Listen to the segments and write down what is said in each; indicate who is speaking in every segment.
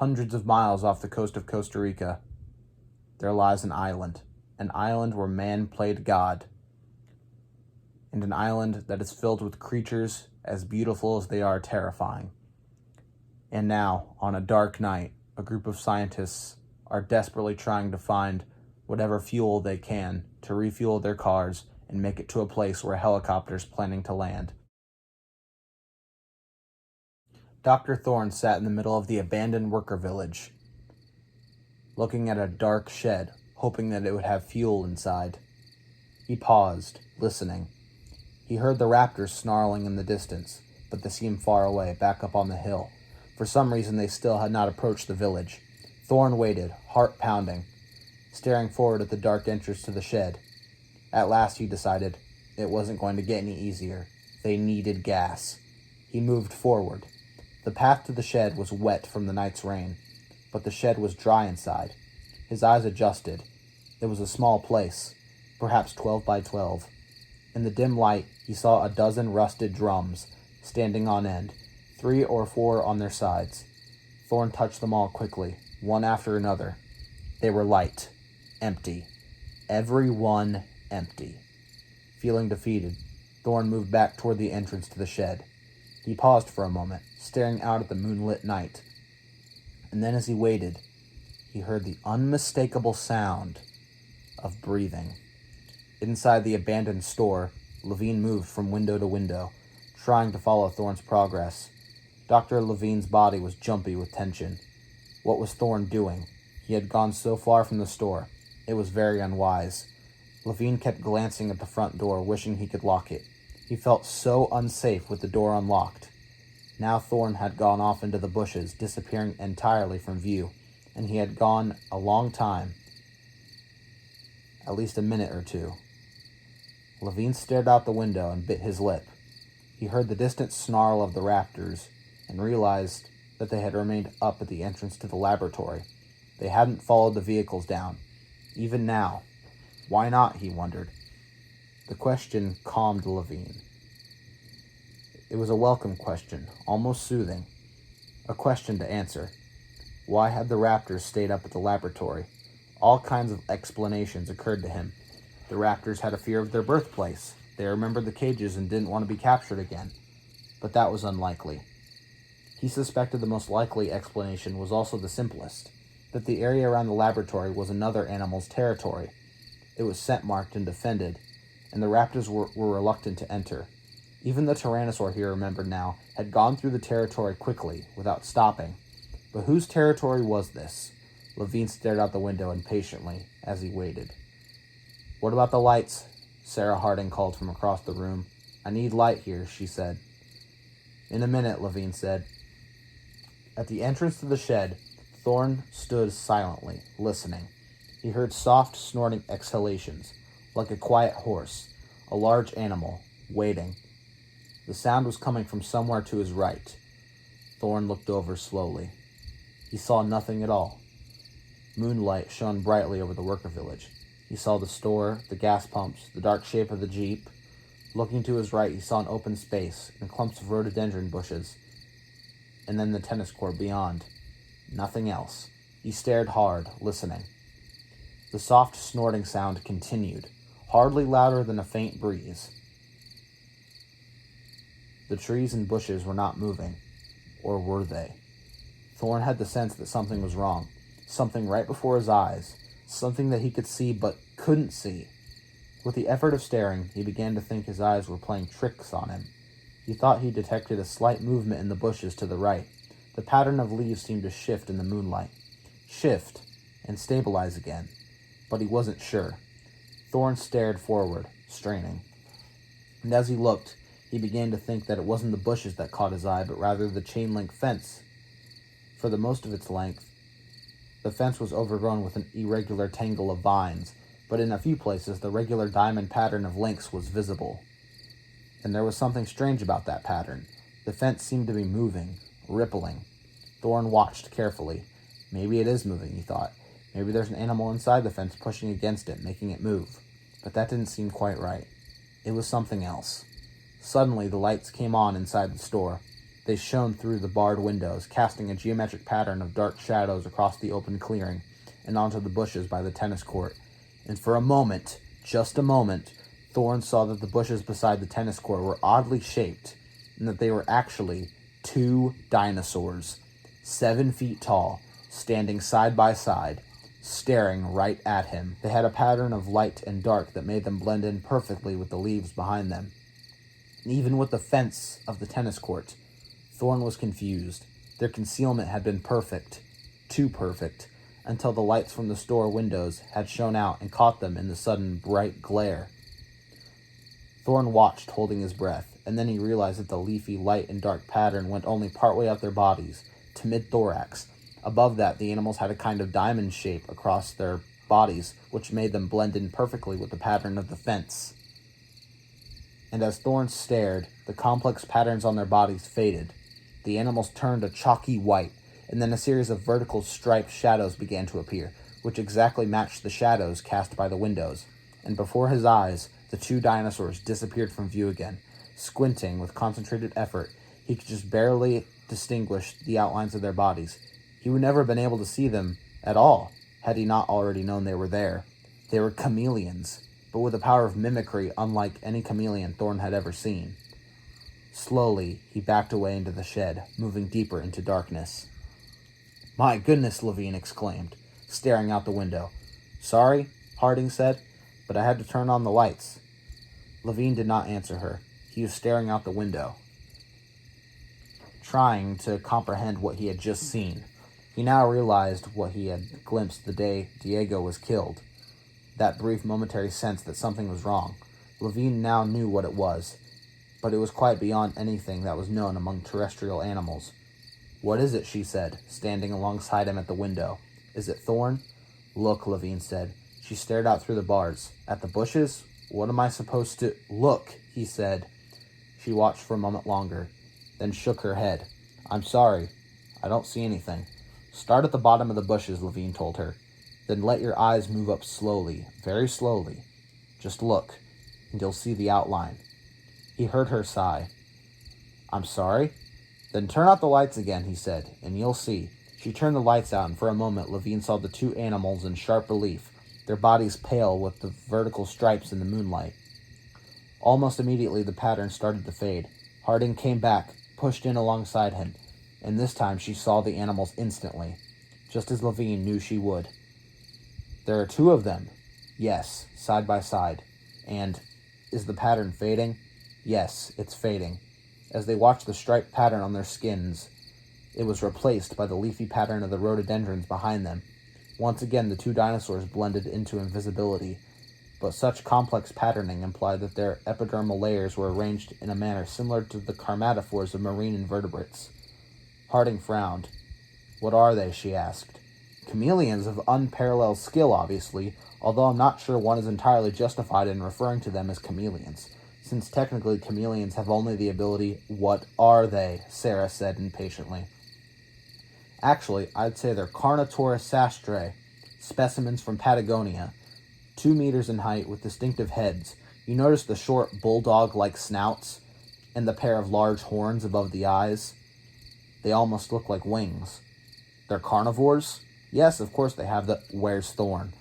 Speaker 1: Hundreds of miles off the coast of Costa Rica, there lies an island where man played God, and an island that is filled with creatures as beautiful as they are terrifying. And now, on a dark night, a group of scientists are desperately trying to find whatever fuel they can to refuel their cars and make it to a place where a helicopter's planning to land. Dr. Thorne sat in the middle of the abandoned worker village, looking at a dark shed, hoping that it would have fuel inside. He paused, listening. He heard the raptors snarling in the distance, but they seemed far away, back up on the hill. For some reason, they still had not approached the village. Thorne waited, heart pounding, staring forward at the dark entrance to the shed. At last, he decided it wasn't going to get any easier. They needed gas. He moved forward. The path to the shed was wet from the night's rain, but the shed was dry inside. His eyes adjusted. It was a small place, perhaps 12 by 12. In the dim light, he saw a dozen rusted drums standing on end, 3 or 4 on their sides. Thorne touched them all quickly, one after another. They were light, empty. Every one empty. Feeling defeated, Thorne moved back toward the entrance to the shed. He paused for a moment, staring out at the moonlit night. And then as he waited, he heard the unmistakable sound of breathing. Inside the abandoned store, Levine moved from window to window, trying to follow Thorne's progress. Dr. Levine's body was jumpy with tension. What was Thorne doing? He had gone so far from the store. It was very unwise. Levine kept glancing at the front door, wishing he could lock it. He felt so unsafe with the door unlocked. Now Thorne had gone off into the bushes, disappearing entirely from view, and he had gone a long time, at least a minute or two. Levine stared out the window and bit his lip. He heard the distant snarl of the raptors and realized that they had remained up at the entrance to the laboratory. They hadn't followed the vehicles down. Even now. Why not, he wondered. The question calmed Levine. It was a welcome question, almost soothing. A question to answer. Why had the raptors stayed up at the laboratory? All kinds of explanations occurred to him. The raptors had a fear of their birthplace. They remembered the cages and didn't want to be captured again. But that was unlikely. He suspected the most likely explanation was also the simplest, that the area around the laboratory was another animal's territory. It was scent-marked and defended, and the raptors were reluctant to enter. Even the tyrannosaur, he remembered now, had gone through the territory quickly, without stopping. But whose territory was this? Levine stared out the window impatiently as he waited. "What about the lights?" Sarah Harding called from across the room. "I need light here," she said. "In a minute," Levine said. At the entrance to the shed, Thorne stood silently, listening. He heard soft, snorting exhalations, like a quiet horse, a large animal, waiting. The sound was coming from somewhere to his right. Thorne looked over slowly. He saw nothing at all. Moonlight shone brightly over the worker village. He saw the store, the gas pumps, the dark shape of the Jeep. Looking to his right, he saw an open space and clumps of rhododendron bushes, and then the tennis court beyond. Nothing else. He stared hard, listening. The soft snorting sound continued, hardly louder than a faint breeze. The trees and bushes were not moving, or were they? Thorne had the sense that something was wrong, something right before his eyes, something that he could see but couldn't see. With the effort of staring, he began to think his eyes were playing tricks on him. He thought he detected a slight movement in the bushes to the right. The pattern of leaves seemed to shift in the moonlight. Shift, and stabilize again. But he wasn't sure. Thorne stared forward, straining. And as he looked, he began to think that it wasn't the bushes that caught his eye, but rather the chain-link fence. For the most of its length, the fence was overgrown with an irregular tangle of vines, but in a few places the regular diamond pattern of links was visible. And there was something strange about that pattern. The fence seemed to be moving, rippling. Thorne watched carefully. Maybe it is moving, he thought. Maybe there's an animal inside the fence pushing against it, making it move. But that didn't seem quite right. It was something else. Suddenly, the lights came on inside the store. They shone through the barred windows, casting a geometric pattern of dark shadows across the open clearing and onto the bushes by the tennis court. And for a moment, just a moment, Thorn saw that the bushes beside the tennis court were oddly shaped, and that they were actually 2 dinosaurs, 7 feet tall, standing side by side, staring right at him. They had a pattern of light and dark that made them blend in perfectly with the leaves behind them. And even with the fence of the tennis court, Thorn was confused. Their concealment had been perfect, too perfect, until the lights from the store windows had shone out and caught them in the sudden bright glare. Thorn watched, holding his breath, and then he realized that the leafy light and dark pattern went only partway up their bodies, to mid-thorax. Above that, the animals had a kind of diamond shape across their bodies, which made them blend in perfectly with the pattern of the fence. And as Thorn stared, the complex patterns on their bodies faded. The animals turned a chalky white, and then a series of vertical striped shadows began to appear, which exactly matched the shadows cast by the windows. And before his eyes, the 2 dinosaurs disappeared from view again. Squinting with concentrated effort, he could just barely distinguish the outlines of their bodies. He would never have been able to see them at all, had he not already known they were there. They were chameleons, but with a power of mimicry unlike any chameleon Thorn had ever seen. Slowly, he backed away into the shed, moving deeper into darkness. "My goodness," Levine exclaimed, staring out the window. "Sorry," Harding said, "but I had to turn on the lights." Levine did not answer her. He was staring out the window, trying to comprehend what he had just seen. He now realized what he had glimpsed the day Diego was killed. That brief momentary sense that something was wrong. Levine now knew what it was, but it was quite beyond anything that was known among terrestrial animals. "What is it?" she said, standing alongside him at the window. "Is it Thorn?" "Look," Levine said. She stared out through the bars. "At the bushes? What am I supposed to—" "Look," he said. She watched for a moment longer, then shook her head. "I'm sorry. I don't see anything." "Start at the bottom of the bushes," Levine told her. "Then let your eyes move up slowly, very slowly. Just look, and you'll see the outline." He heard her sigh. "I'm sorry?" "Then turn out the lights again," he said, "and you'll see." She turned the lights out, and for a moment Levine saw the 2 animals in sharp relief, their bodies pale with the vertical stripes in the moonlight. Almost immediately the pattern started to fade. Harding came back, pushed in alongside him, and this time she saw the animals instantly, just as Levine knew she would. "There are 2 of them." "Yes, side by side." "And is the pattern fading?" "Yes, it's fading." As they watched the striped pattern on their skins, it was replaced by the leafy pattern of the rhododendrons behind them. Once again, the 2 dinosaurs blended into invisibility, but such complex patterning implied that their epidermal layers were arranged in a manner similar to the chromatophores of marine invertebrates. Harding frowned. "What are they?" she asked. "Chameleons of unparalleled skill, obviously, although I'm not sure one is entirely justified in referring to them as chameleons, since technically chameleons have only the ability—" "What are they?" Sarah said impatiently. "Actually, I'd say they're Carnotaurus specimens from Patagonia, 2 meters in height with distinctive heads. You notice the short bulldog-like snouts and the pair of large horns above the eyes? They almost look like wings." "They're carnivores?" "Yes, of course they have the—" "Where's Thorn?"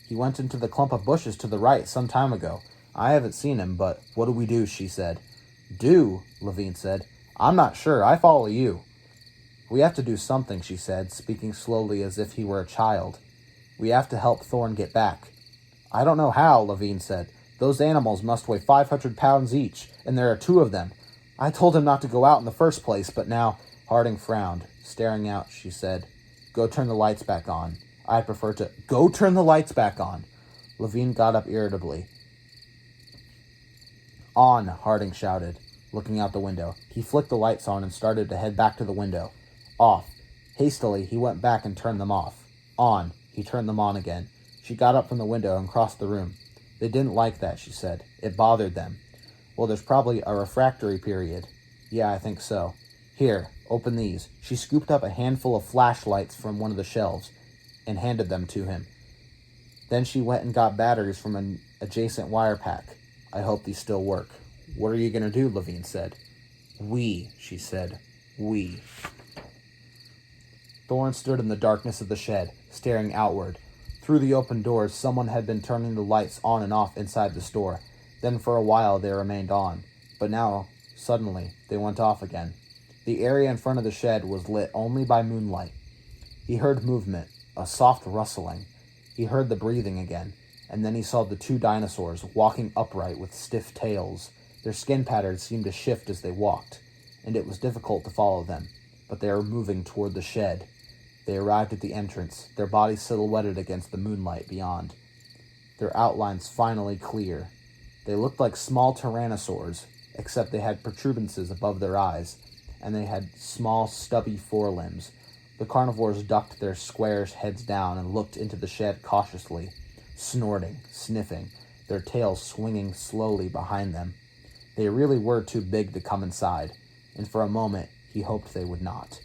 Speaker 1: "He went into the clump of bushes to the right some time ago. I haven't seen him, but what do we do?" she said. "Do?" Levine said. "I'm not sure. I follow you." "We have to do something," she said, speaking slowly as if he were a child. "We have to help Thorn get back." "I don't know how," Levine said. "Those animals must weigh 500 pounds each, and there are 2 of them. I told him not to go out in the first place, but now—" Harding frowned. Staring out, she said, "Go turn the lights back on. I'd prefer to—" "Go turn the lights back on!" Levine got up irritably. "On," Harding shouted, looking out the window. He flicked the lights on and started to head back to the window. "Off." Hastily, he went back and turned them off. "On." He turned them on again. She got up from the window and crossed the room. "They didn't like that," she said. "It bothered them." "Well, there's probably a refractory period." "Yeah, I think so." "Here, open these." She scooped up a handful of flashlights from one of the shelves and handed them to him. Then she went and got batteries from an adjacent wire pack. "I hope these still work." "What are you going to do?" Levine said. "We," she said. We. Thorn stood in the darkness of the shed, staring outward. Through the open doors, someone had been turning the lights on and off inside the store. Then for a while they remained on. But now, suddenly, they went off again. The area in front of the shed was lit only by moonlight. He heard movement, a soft rustling. He heard the breathing again, and then he saw the two dinosaurs walking upright with stiff tails. Their skin patterns seemed to shift as they walked, and it was difficult to follow them, but they were moving toward the shed. They arrived at the entrance, their bodies silhouetted against the moonlight beyond. Their outlines finally clear. They looked like small tyrannosaurs, except they had protuberances above their eyes, and they had small, stubby forelimbs. The carnivores ducked their square heads down and looked into the shed cautiously, snorting, sniffing, their tails swinging slowly behind them. They really were too big to come inside, and for a moment he hoped they would not.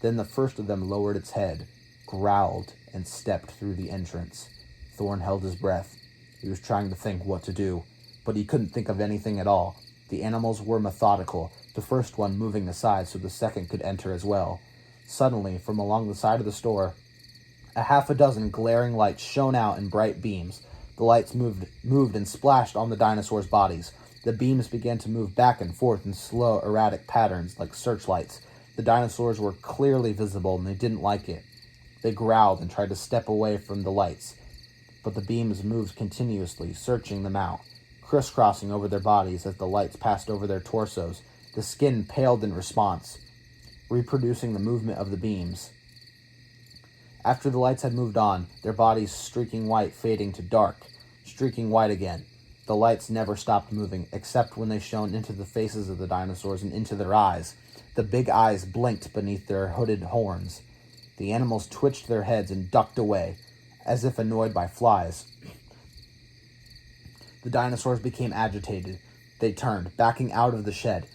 Speaker 1: Then the first of them lowered its head, growled, and stepped through the entrance. Thorn held his breath. He was trying to think what to do, but he couldn't think of anything at all. The animals were methodical, the first one moving aside so the second could enter as well. Suddenly, from along the side of the store, a half a dozen glaring lights shone out in bright beams. The lights moved and splashed on the dinosaurs' bodies. The beams began to move back and forth in slow, erratic patterns like searchlights. The dinosaurs were clearly visible, and they didn't like it. They growled and tried to step away from the lights, but the beams moved continuously, searching them out, crisscrossing over their bodies as the lights passed over their torsos. The skin paled in response, reproducing the movement of the beams. After the lights had moved on, their bodies streaking white, fading to dark, streaking white again. The lights never stopped moving, except when they shone into the faces of the dinosaurs and into their eyes. The big eyes blinked beneath their hooded horns. The animals twitched their heads and ducked away, as if annoyed by flies. The dinosaurs became agitated. They turned, backing out of the shed,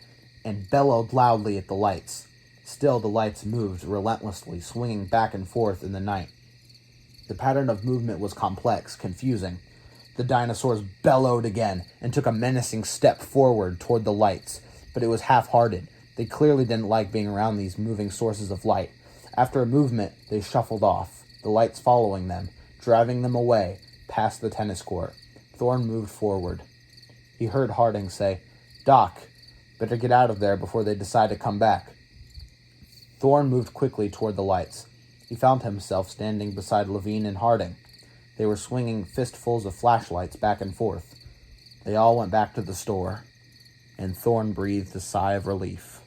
Speaker 1: and bellowed loudly at the lights. Still, the lights moved relentlessly, swinging back and forth in the night. The pattern of movement was complex, confusing. The dinosaurs bellowed again and took a menacing step forward toward the lights, but it was half-hearted. They clearly didn't like being around these moving sources of light. After a movement, they shuffled off, the lights following them, driving them away, past the tennis court. Thorn moved forward. He heard Harding say, "Doc, better get out of there before they decide to come back." Thorn moved quickly toward the lights. He found himself standing beside Levine and Harding. They were swinging fistfuls of flashlights back and forth. They all went back to the store, and Thorn breathed a sigh of relief.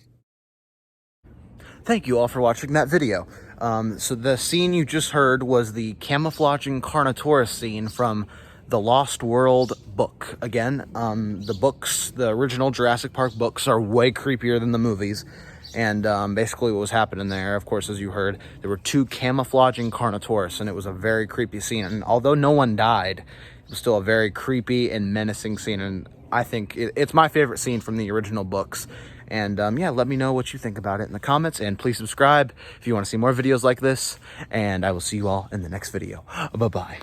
Speaker 1: Thank you all for watching that video. So the scene you just heard was the camouflaging Carnotaurus scene from the Lost World book. Again, the original Jurassic Park books are way creepier than the movies. And basically what was happening there, of course, as you heard, there were two camouflaging Carnotaurus, and it was a very creepy scene. And although no one died, it was still a very creepy and menacing scene. And I think it's my favorite scene from the original books. And yeah, let me know what you think about it in the comments, and please subscribe if you want to see more videos like this, and I will see you all in the next video. Bye-bye.